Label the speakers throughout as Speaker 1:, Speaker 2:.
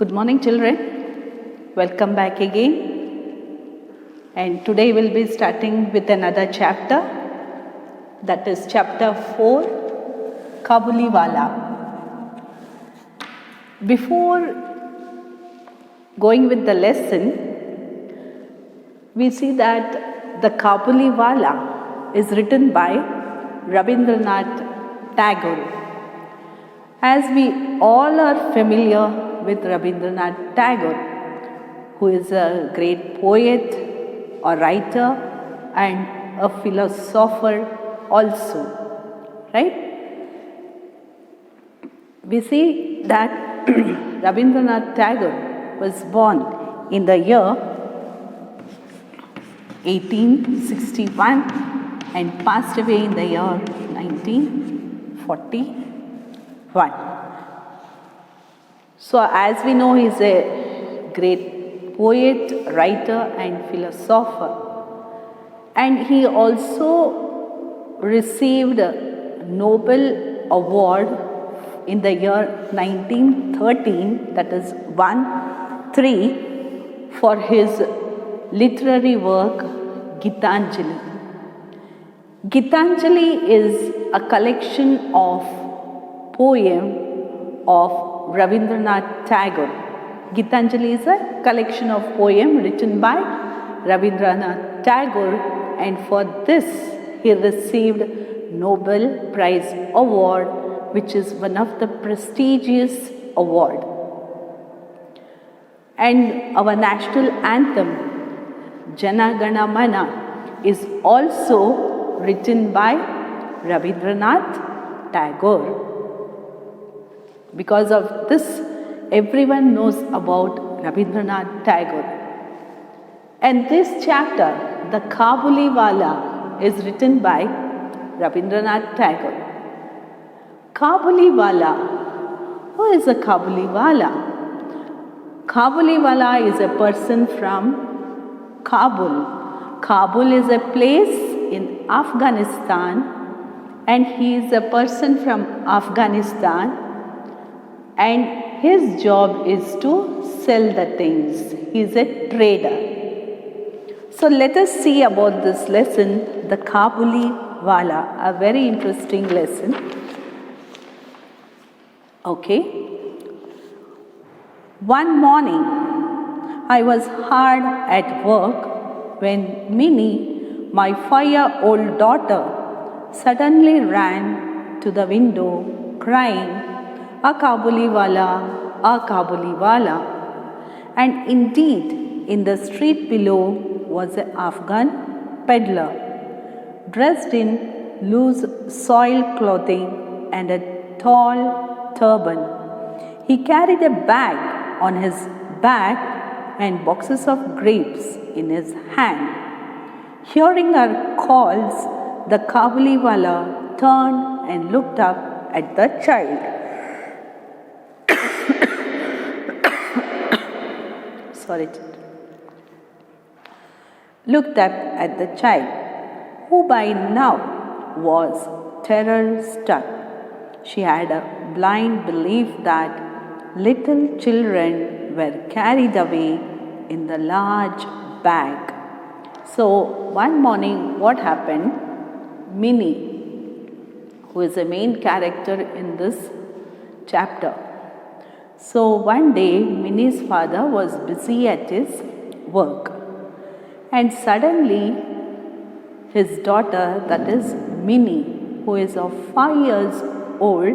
Speaker 1: Good morning, children. Welcome back again. And today we'll be starting with another chapter. That is chapter 4, Kabuliwala. Before going with the lesson, we see that the Kabuliwala is written by Rabindranath Tagore. As we all are familiar with Rabindranath Tagore, who is a great poet, a writer, and a philosopher also, right? We see that Rabindranath Tagore was born in the year 1861 and passed away in the year 1941. So as we know, he is a great poet, writer and philosopher. And he also received a Nobel Award in the year 1913, that is 1-3, for his literary work Gitanjali. Gitanjali is a collection of poems of Rabindranath Tagore. Gitanjali is a collection of poems written by Rabindranath Tagore, and for this he received Nobel Prize Award, which is one of the prestigious award. And our national anthem, Jana Gana Mana, is also written by Rabindranath Tagore. Because of this, everyone knows about Rabindranath Tagore. And this chapter, the Kabuliwala, is written by Rabindranath Tagore. Kabuliwala. Who is a Kabuliwala? Kabuliwala is a person from Kabul. Kabul is a place in Afghanistan, and he is a person from Afghanistan. And his job is to sell the things. He is a trader. So let us see about this lesson, the Kabuliwala, a very interesting lesson. Okay. One morning, I was hard at work when Minnie, my 5-year-old daughter, suddenly ran to the window crying, "A Kabuliwala, a Kabuliwala." And indeed, in the street below was an Afghan peddler, dressed in loose soiled clothing and a tall turban. He carried a bag on his back and boxes of grapes in his hand. Hearing our calls, the Kabuliwala turned and looked up at the child. Looked up at the child, who by now was terror-struck. She had a blind belief that little children were carried away in the large bag. So one morning, what happened? Minnie, who is the main character in this chapter. So one day, Minnie's father was busy at his work, and suddenly his daughter, that is Minnie, who is of 5 years old,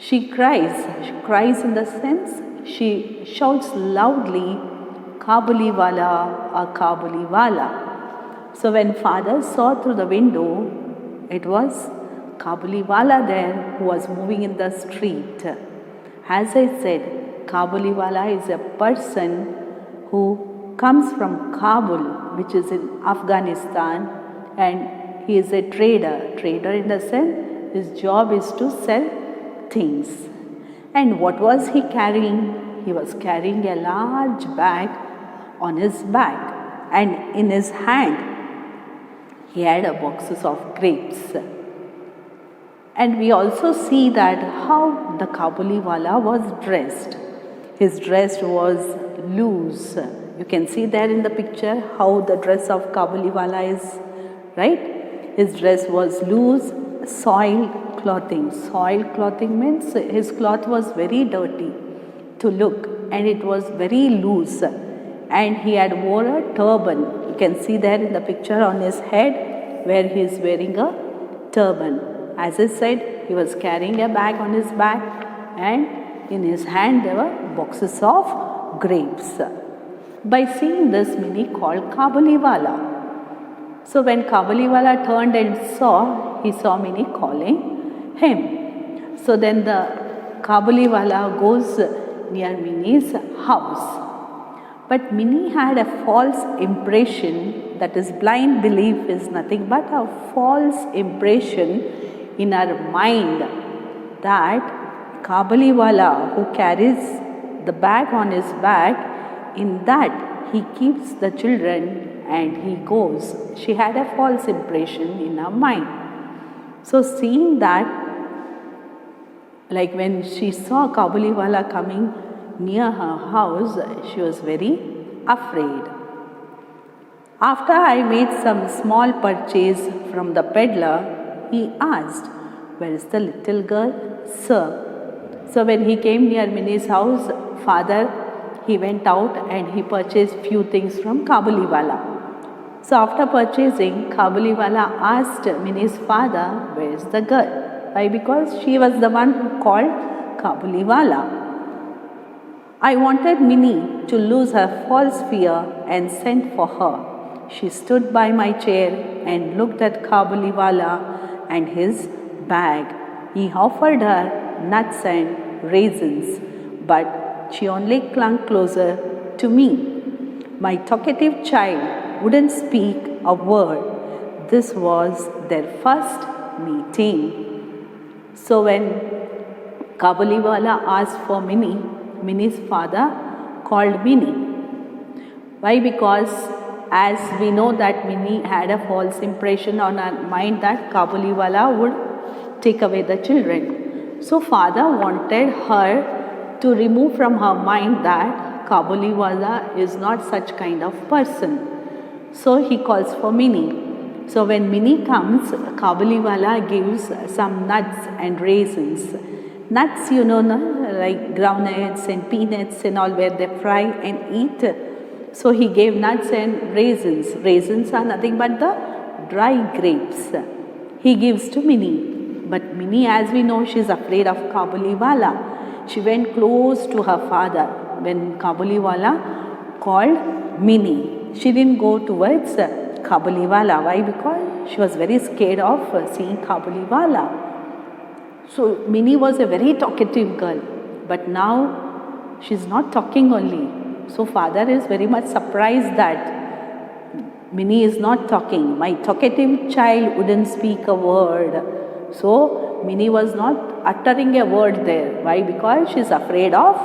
Speaker 1: she cries. She cries in the sense she shouts loudly, "Kabuliwala, a Kabuliwala." So when father saw through the window, it was Kabuliwala there who was moving in the street. As I said, Kabuliwala is a person who comes from Kabul, which is in Afghanistan, and he is a trader. Trader in the sense, his job is to sell things. And what was he carrying? He was carrying a large bag on his back, and in his hand he had a boxes of grapes. And we also see that how the Kabuliwala was dressed. His dress was loose. You can see there in the picture how the dress of Kabuliwala is, right? His dress was loose, soiled clothing. Soiled clothing means his cloth was very dirty to look, and it was very loose. And he had wore a turban. You can see there in the picture on his head where he is wearing a turban. As I said, he was carrying a bag on his back, and in his hand there were boxes of grapes. By seeing this, Mini called Kabuliwala. So when Kabuliwala turned and he saw Mini calling him. So then the Kabuliwala goes near Mini's house. But Mini had a false impression, that is, blind belief is nothing but a false impression in her mind that Kabuliwala, who carries the bag on his back, in that he keeps the children and he goes. She had a false impression in her mind. So seeing that, like when she saw Kabuliwala coming near her house, she was very afraid. After I made some small purchase from the peddler, he asked, "Where is the little girl, sir?" So when he came near Mini's house, he went out and he purchased few things from Kabuliwala. So after purchasing, Kabuliwala asked Mini's father, "Where is the girl?" Why? Because she was the one who called Kabuliwala. I wanted Mini to lose her false fear and sent for her. She stood by my chair and looked at Kabuliwala and his bag. He offered her nuts and raisins, but she only clung closer to me. My talkative child wouldn't speak a word. This was their first meeting. So when Kabuliwala asked for Mini, Mini's father called Mini. Why? Because as we know that Mini had a false impression on her mind that Kabuliwala would take away the children. So father wanted her to remove from her mind that Kabuliwala is not such kind of person. So he calls for Mini. So when Mini comes, Kabuliwala gives some nuts and raisins. Nuts, you know, like groundnuts and peanuts and all, where they fry and eat. So he gave nuts and raisins. Raisins are nothing but the dry grapes. He gives to Mini. But Mini, as we know, she is afraid of Kabuliwala. She went close to her father when Kabuliwala called Mini. She didn't go towards Kabuliwala. Why? Because she was very scared of seeing Kabuliwala. So Mini was a very talkative girl, but now she's not talking only. So father is very much surprised that Mini is not talking. My talkative child wouldn't speak a word. So Mini was not uttering a word there. Why? Because she's afraid of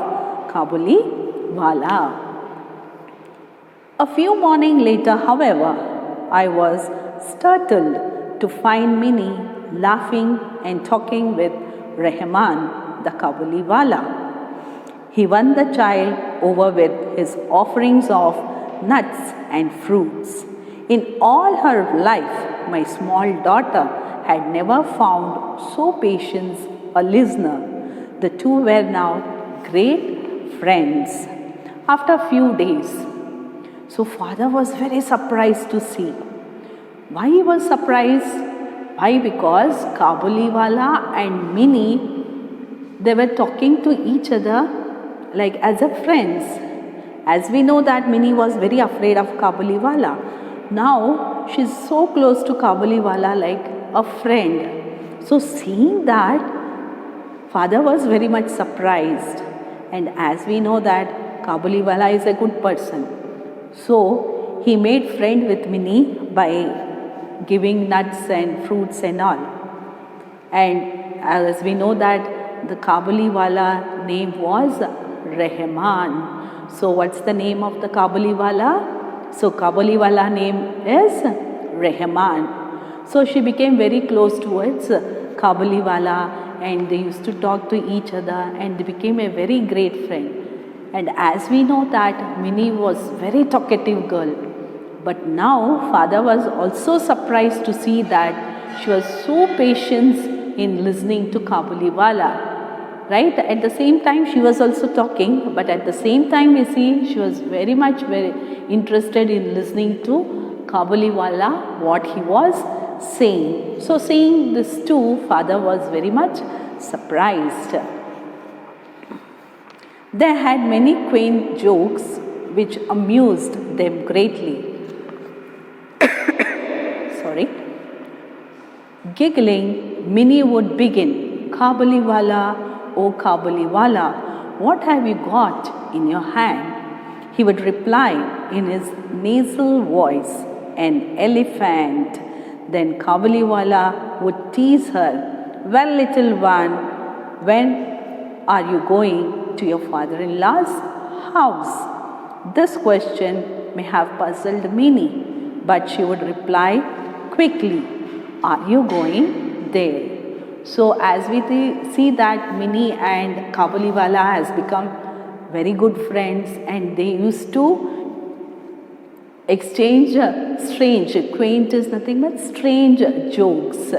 Speaker 1: Kabuliwala. A few mornings later, however, I was startled to find Mini laughing and talking with Rahman, the Kabuliwala. He won the child over with his offerings of nuts and fruits. In all her life, my small daughter had never found so patient a listener. The two were now great friends. After a few days, so father was very surprised to see. Why he was surprised? Why? Because Kabuliwala and Mini, they were talking to each other like as a friends. As we know that Mini was very afraid of Kabuliwala. Now she's so close to Kabuliwala like a friend. So seeing that, father was very much surprised. And as we know that Kabuliwala is a good person, so he made friend with Mini by giving nuts and fruits and all. And as we know that the Kabuliwala name was Rahman. So what's the name of the Kabuliwala? So Kabuliwala name is Rahman. So she became very close towards Kabuliwala and they used to talk to each other and they became a very great friend. And as we know that Minnie was very talkative girl, but now father was also surprised to see that she was so patient in listening to Kabuliwala. Right? At the same time she was also talking, but at the same time we see she was very interested in listening to Kabuliwala, what he was saying. So seeing this too, father was very much surprised. They had many quaint jokes which amused them greatly. Sorry. Giggling, Minnie would begin, "Kabuliwala, oh Kabuliwala, what have you got in your hand?" He would reply in his nasal voice, "An elephant." Then Kabuliwala would tease her, "Well, little one, when are you going to your father-in-law's house?" This question may have puzzled Minnie, but she would reply quickly, "Are you going there?" So as we see that Minnie and Kabuliwala has become very good friends, and they used to exchange quaint is nothing but strange jokes.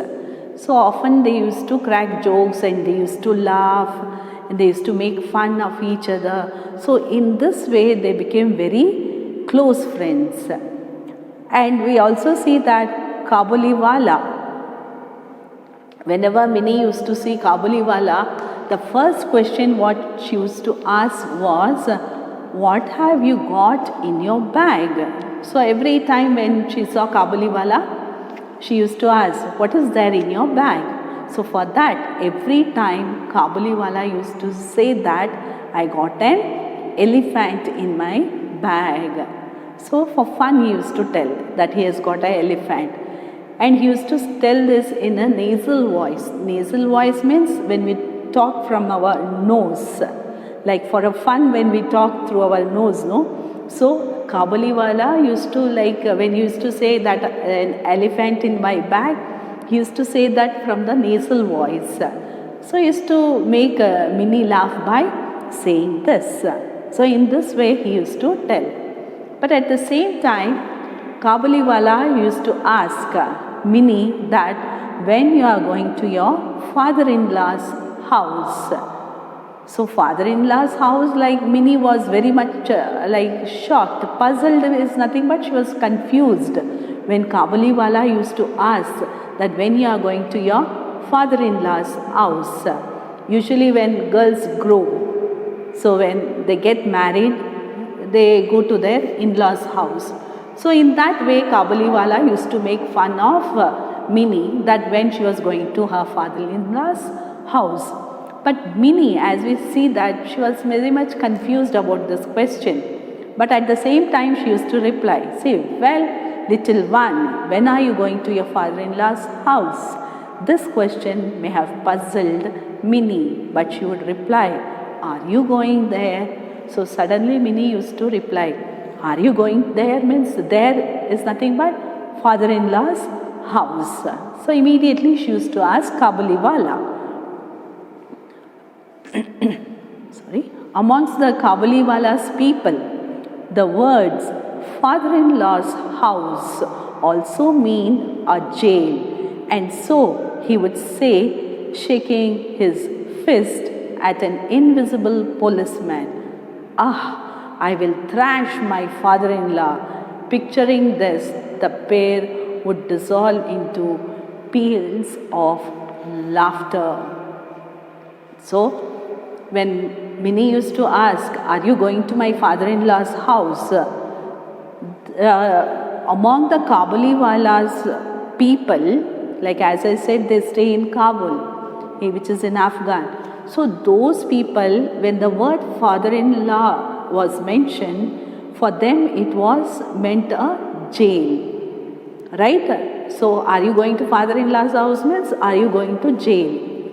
Speaker 1: So often they used to crack jokes and they used to laugh and they used to make fun of each other. So in this way they became very close friends. And we also see that Kabuliwala, whenever Minnie used to see Kabuliwala, the first question what she used to ask was, "What have you got in your bag?" So every time when she saw Kabuliwala, she used to ask, "What is there in your bag?" So for that, every time Kabuliwala used to say that, "I got an elephant in my bag." So for fun he used to tell that he has got an elephant. And he used to tell this in a nasal voice. Nasal voice means when we talk from our nose. Like for a fun when we talk through our nose, no? So Kabuliwala used to when he used to say that an elephant in my bag, he used to say that from the nasal voice. So he used to make Minnie laugh by saying this. So in this way he used to tell. But at the same time, Kabuliwala used to ask Minnie that when you are going to your father-in-law's house. So father-in-law's house, Minnie was very much shocked, puzzled is nothing but she was confused when Kabuliwala used to ask that when you are going to your father-in-law's house. Usually when girls grow, so when they get married, they go to their in-laws' house. So in that way Kabuliwala used to make fun of Minnie that when she was going to her father-in-law's house. But Minnie, as we see that she was very much confused about this question. But at the same time she used to reply, say, "Well, little one, when are you going to your father-in-law's house?" This question may have puzzled Minnie, but she would reply, "Are you going there?" So suddenly Minnie used to reply, "Are you going there?" means there is nothing but father-in-law's house. So immediately she used to ask Kabuliwala. Amongst the Kabuliwala's people, the words father-in-law's house also mean a jail. And so he would say, shaking his fist at an invisible policeman, "Ah, I will thrash my father-in-law." Picturing this, the pair would dissolve into peals of laughter. So when Minnie used to ask, "Are you going to my father-in-law's house?" Among the Kabuliwala's people, as I said, they stay in Kabul, which is in Afghan. So those people, when the word father-in-law was mentioned, for them it was meant a jail. Right? So are you going to father-in-law's house means are you going to jail?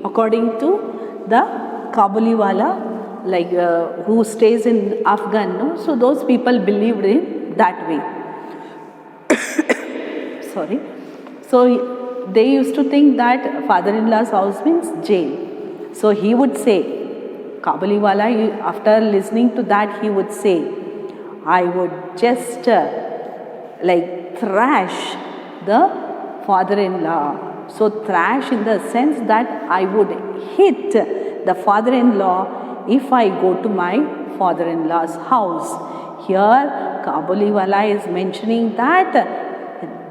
Speaker 1: According to the Kabuliwala, who stays in Afghan, no? So those people believed in that way. Sorry. So they used to think that father-in-law's house means jail. So he would say, Kabuliwala, after listening to that, he would say, I would just thrash the father-in-law. So thrash in the sense that I would hit the father-in-law if I go to my father-in-law's house. Here Kabuliwala is mentioning that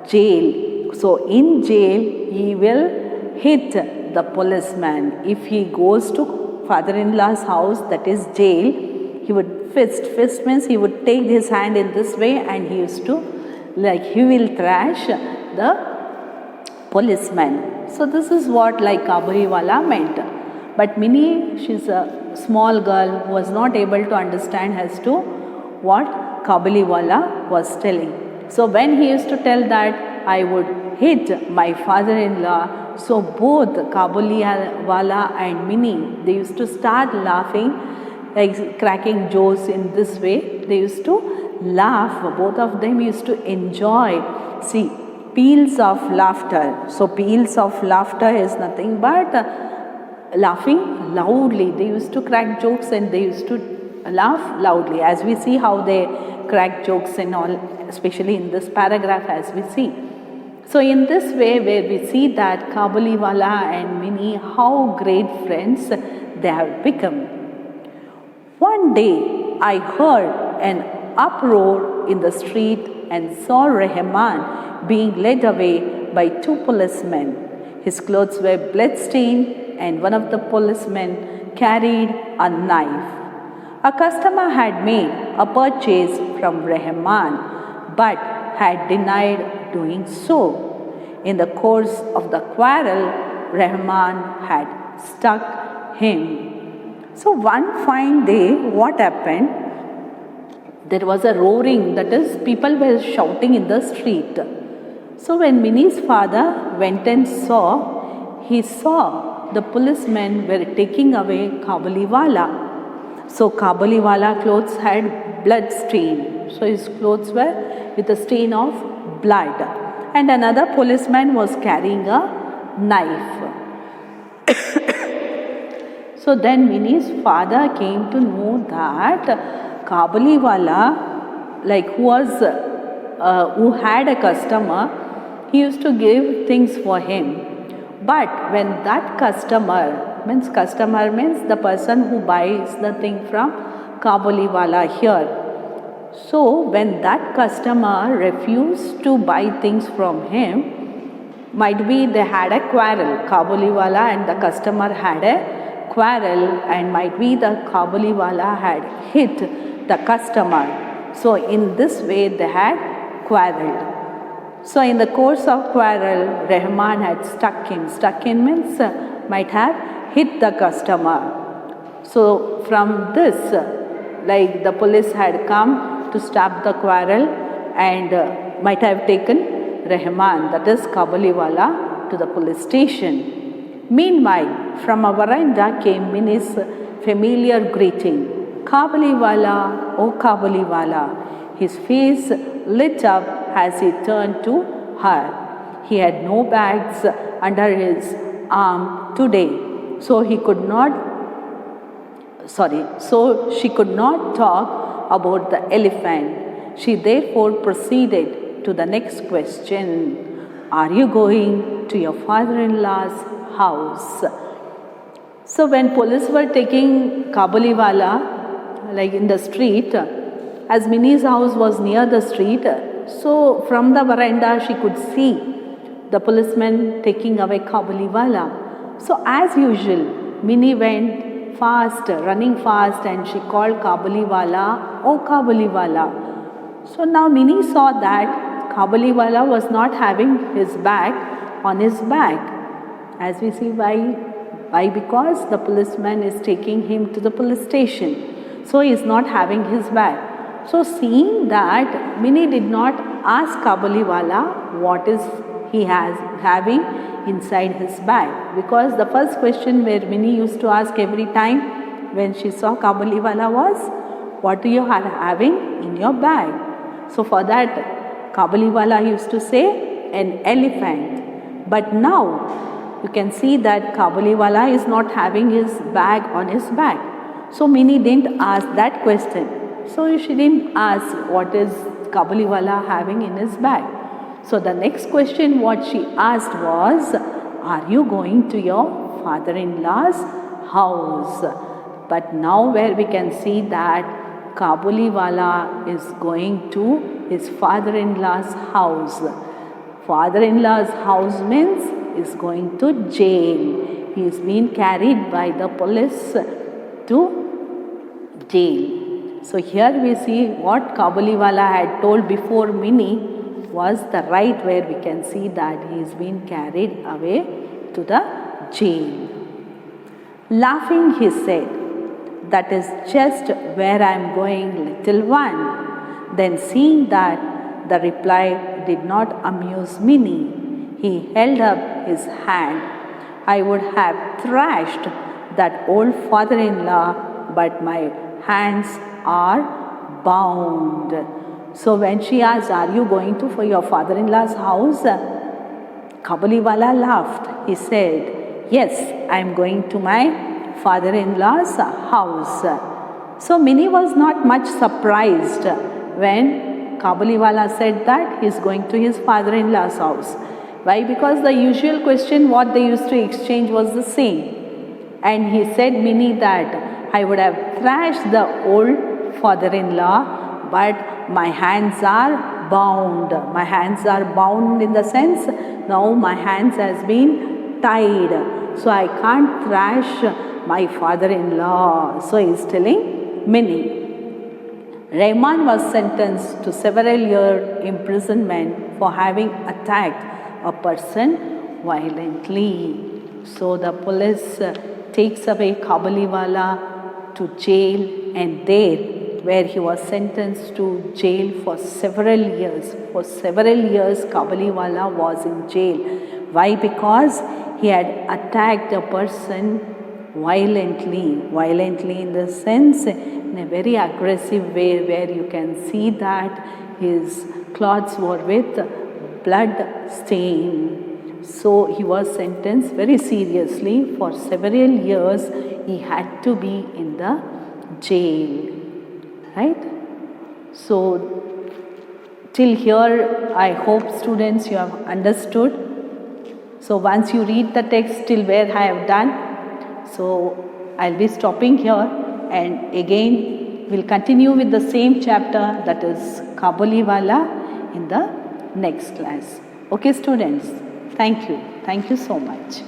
Speaker 1: jail. So in jail he will hit the policeman. If he goes to father-in-law's house, that is jail, he would fist means he would take his hand in this way and he used to he will thrash the policeman. So this is what Kabuliwala meant. But Minnie, she's a small girl who was not able to understand as to what Kabuliwala was telling. So when he used to tell that I would hit my father-in-law, so both Kabuliwala and Minnie, they used to start laughing, cracking jokes in this way. They used to laugh. Both of them used to enjoy. See, peals of laughter. So peals of laughter is nothing but laughing loudly. They used to crack jokes and they used to laugh loudly, as we see how they crack jokes and all, especially in this paragraph as we see. So in this way, where we see that Kabuliwala and Minnie, how great friends they have become. One day I heard an uproar in the street and saw Rahman being led away by two policemen. His clothes were blood-stained and one of the policemen carried a knife. A customer had made a purchase from Rahman but had denied doing so. In the course of the quarrel, Rahman had struck him. So one fine day, what happened? There was a roaring, that is, people were shouting in the street. So when Minnie's father went and saw, he saw the policemen were taking away Kabuliwala. So Kabuliwala clothes had blood stain. So his clothes were with a stain of blood. And another policeman was carrying a knife. So then Minnie's father came to know that Kabuliwala, who had a customer, he used to give things for him. But when that customer means the person who buys the thing from Kabuliwala here. So when that customer refused to buy things from him, might be they had a quarrel. Kabuliwala and the customer had a quarrel, and might be the Kabuliwala had hit the customer. So in this way they had quarreled. So in the course of quarrel, Rahman had struck him. Struck him means might have hit the customer. So from this, the police had come to stop the quarrel and might have taken Rahman, that is Kabuliwala, to the police station. Meanwhile, from a veranda came Minnie's familiar greeting, Kabuliwala, oh Kabuliwala. His face lit up as he turned to her. He had no bags under his arm today, so she could not talk about the elephant. She therefore proceeded to the next question. Are you going to your father-in-law's house? So when police were taking Kabuliwala, in the street, as Minnie's house was near the street, so from the veranda she could see the policeman taking away Kabuliwala. So as usual, Minnie went fast, running fast, and she called Kabuliwala, oh Kabuliwala. So now Minnie saw that Kabuliwala was not having his bag on his back. As we see why? Because the policeman is taking him to the police station. So he is not having his bag. So seeing that, Minnie did not ask Kabuliwala what is he having inside his bag. Because the first question where Minnie used to ask every time when she saw Kabuliwala was, what do you are having in your bag? So for that, Kabuliwala used to say, an elephant. But now, you can see that Kabuliwala is not having his bag on his back. So Minnie didn't ask that question. So she didn't ask what is Kabuliwala having in his bag. So the next question what she asked was, are you going to your father-in-law's house? But now where we can see that Kabuliwala is going to his father-in-law's house. Father-in-law's house means is going to jail. He is being carried by the police to jail. So here we see what Kabuliwala had told before Minnie was the right, where we can see that he is being carried away to the jail. Laughing, he said, that is just where I am going, little one. Then seeing that the reply did not amuse Minnie, he held up his hand. I would have thrashed that old father-in-law, but my hands are bound. So when she asked, are you going to for your father-in-law's house? Kabuliwala laughed. He said, yes, I am going to my father-in-law's house. So Minnie was not much surprised when Kabuliwala said that he is going to his father-in-law's house. Why? Because the usual question what they used to exchange was the same. And he said Minnie that I would have thrashed the old father-in-law, but my hands are bound. My hands are bound in the sense now my hands has been tied. So I can't thrash my father-in-law. So he is telling Minnie. Rahman was sentenced to several year imprisonment for having attacked a person violently. So the police takes away Kabuliwala to jail, and there where he was sentenced to jail for several years. For several years Kabuliwala was in jail. Why? Because he had attacked a person violently. Violently in the sense, in a very aggressive way, where you can see that his clothes were with blood stain. So he was sentenced very seriously. For several years he had to be in the jail. Right? So till here I hope students you have understood. So once you read the text till where I have done, so I'll be stopping here, and again we'll continue with the same chapter, that is Kabuliwala, in the next class. Okay students, thank you so much.